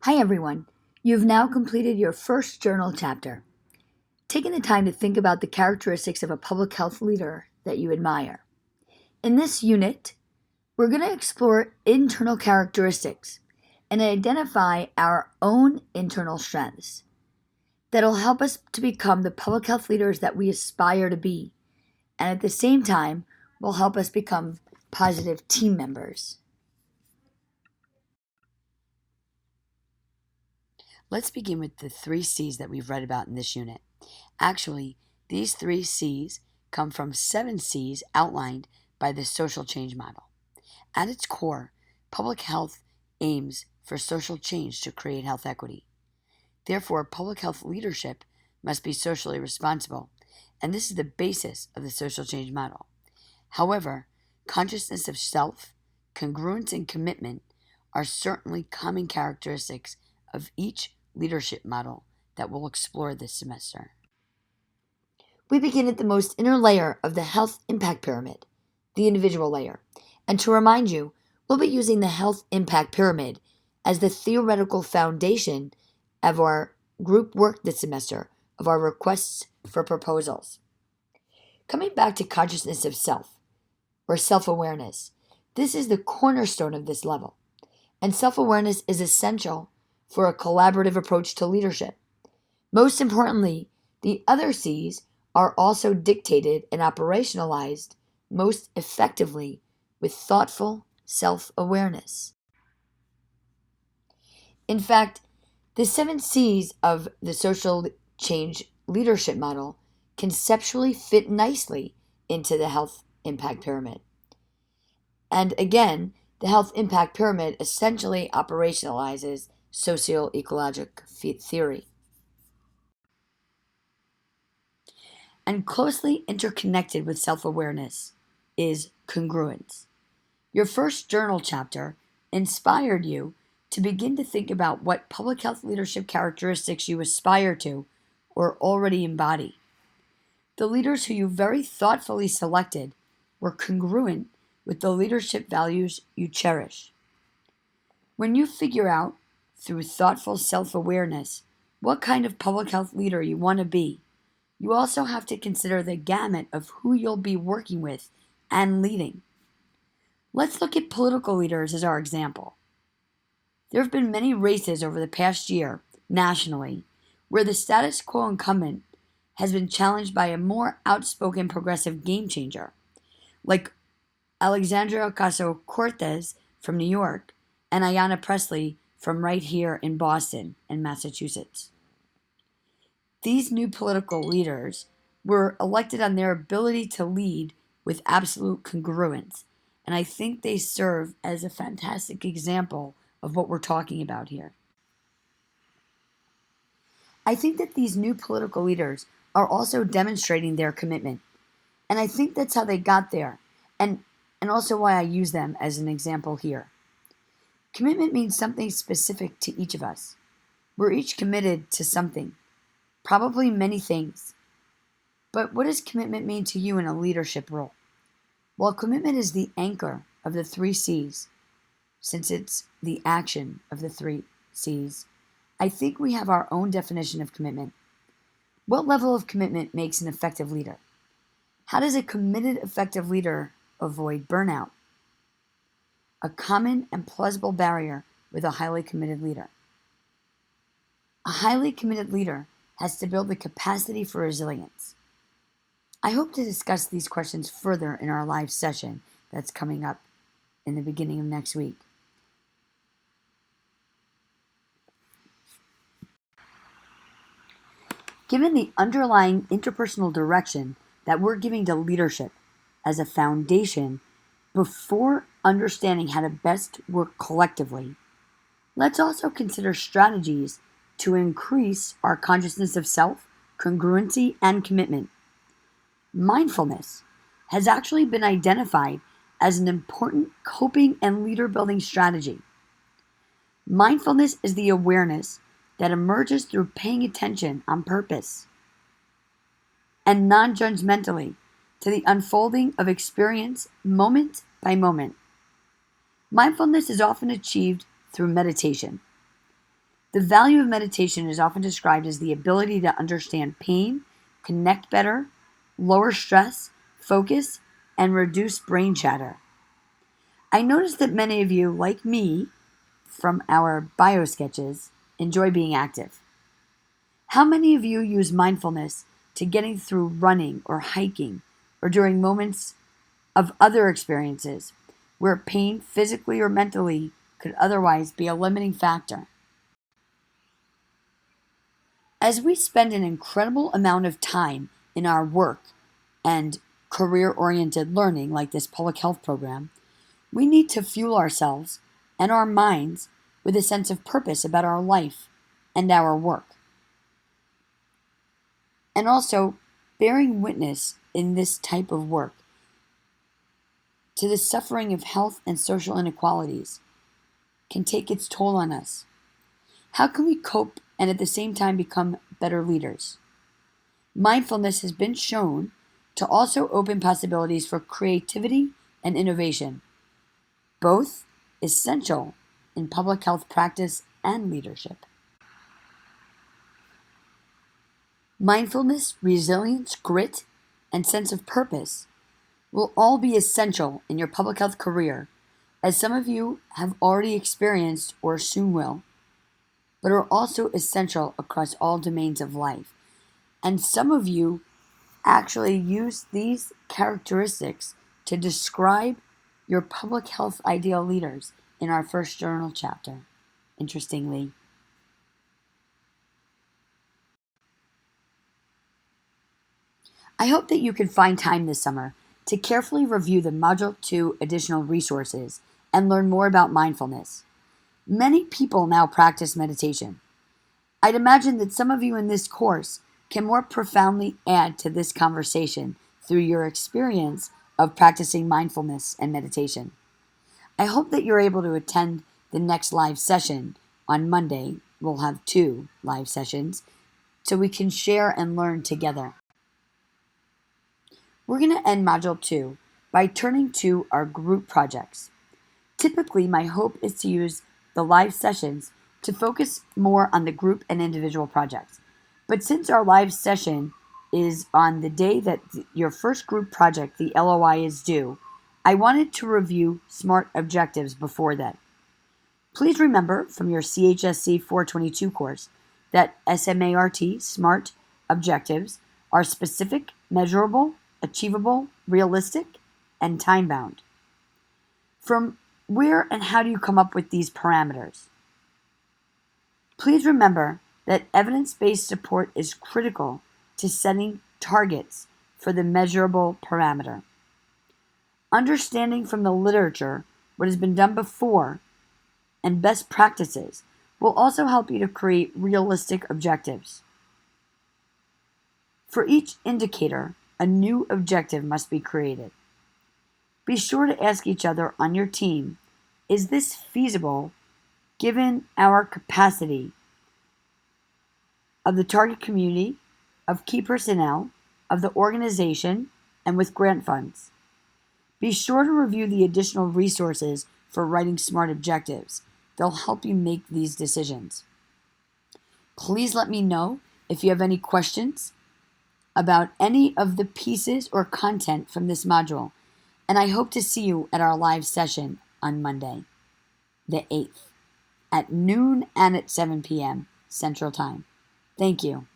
Hi everyone. You've now completed your first journal chapter. Taking the time to think about the characteristics of a public health leader that you admire. In this unit, we're going to explore internal characteristics and identify our own internal strengths that'll help us to become the public health leaders that we aspire to be, and at the same time will help us become positive team members. Let's begin with the 3 C's that we've read about in this unit. Actually, these 3 C's come from 7 C's outlined by the social change model. At its core, public health aims for social change to create health equity. Therefore, public health leadership must be socially responsible, and this is the basis of the social change model. However, consciousness of self, congruence, and commitment are certainly common characteristics of each leadership model that we'll explore this semester. We begin at the most inner layer of the health impact pyramid, the individual layer. And to remind you, we'll be using the health impact pyramid as the theoretical foundation of our group work this semester, of our requests for proposals. Coming back to consciousness of self, or self-awareness, this is the cornerstone of this level. And self-awareness is essential for a collaborative approach to leadership. Most importantly, the other C's are also dictated and operationalized most effectively with thoughtful self-awareness. In fact, the 7 C's of the social change leadership model conceptually fit nicely into the health impact pyramid. And again, the health impact pyramid essentially operationalizes socio-ecologic theory. And closely interconnected with self-awareness is congruence. Your first journal chapter inspired you to begin to think about what public health leadership characteristics you aspire to or already embody. The leaders who you very thoughtfully selected were congruent with the leadership values you cherish. When you figure out, through thoughtful self-awareness, what kind of public health leader you want to be, you also have to consider the gamut of who you'll be working with and leading. Let's look at political leaders as our example. There have been many races over the past year, nationally, where the status quo incumbent has been challenged by a more outspoken progressive game changer, like Alexandria Ocasio-Cortez from New York and Ayanna Pressley from right here in Boston and Massachusetts. These new political leaders were elected on their ability to lead with absolute congruence, and I think they serve as a fantastic example of what we're talking about here. I think that these new political leaders are also demonstrating their commitment, and I think that's how they got there, and also why I use them as an example here. Commitment means something specific to each of us. We're each committed to something, probably many things. But what does commitment mean to you in a leadership role? Well, commitment is the anchor of the 3 C's. Since it's the action of the 3 C's, I think we have our own definition of commitment. What level of commitment makes an effective leader? How does a committed, effective leader avoid burnout? A common and plausible barrier with a highly committed leader. A highly committed leader has to build the capacity for resilience. I hope to discuss these questions further in our live session that's coming up in the beginning of next week. Given the underlying interpersonal direction that we're giving to leadership as a foundation before understanding how to best work collectively, let's also consider strategies to increase our consciousness of self, congruency, and commitment. Mindfulness has actually been identified as an important coping and leader-building strategy. Mindfulness is the awareness that emerges through paying attention on purpose and non-judgmentally to the unfolding of experience moment by moment. Mindfulness is often achieved through meditation. The value of meditation is often described as the ability to understand pain, connect better, lower stress, focus, and reduce brain chatter. I noticed that many of you, like me, from our bio sketches, enjoy being active. How many of you use mindfulness to getting through running or hiking or during moments of other experiences where pain, physically or mentally, could otherwise be a limiting factor? As we spend an incredible amount of time in our work and career-oriented learning like this public health program, we need to fuel ourselves and our minds with a sense of purpose about our life and our work. And also, bearing witness in this type of work to the suffering of health and social inequalities can take its toll on us. How can we cope and at the same time become better leaders? Mindfulness has been shown to also open possibilities for creativity and innovation, both essential in public health practice and leadership. Mindfulness, resilience, grit, and sense of purpose will all be essential in your public health career, as some of you have already experienced or soon will, but are also essential across all domains of life. And some of you actually use these characteristics to describe your public health ideal leaders in our first journal chapter, interestingly. I hope that you can find time this summer to carefully review the Module 2 additional resources and learn more about mindfulness. Many people now practice meditation. I'd imagine that some of you in this course can more profoundly add to this conversation through your experience of practicing mindfulness and meditation. I hope that you're able to attend the next live session on Monday. We'll have 2 live sessions so we can share and learn together. We're going to end Module 2 by turning to our group projects. Typically, my hope is to use the live sessions to focus more on the group and individual projects. But since our live session is on the day that your first group project, the LOI, is due, I wanted to review SMART objectives before that. Please remember from your CHSC 422 course that SMART, SMART objectives, are specific, measurable, achievable, realistic, and time-bound. From where and how do you come up with these parameters? Please remember that evidence-based support is critical to setting targets for the measurable parameter. Understanding from the literature what has been done before and best practices will also help you to create realistic objectives. For each indicator, a new objective must be created. Be sure to ask each other on your team, is this feasible given our capacity of the target community, of key personnel, of the organization, and with grant funds? Be sure to review the additional resources for writing SMART objectives. They'll help you make these decisions. Please let me know if you have any questions about any of the pieces or content from this module, and I hope to see you at our live session on Monday, the 8th, at noon and at 7 p.m. Central Time. Thank you.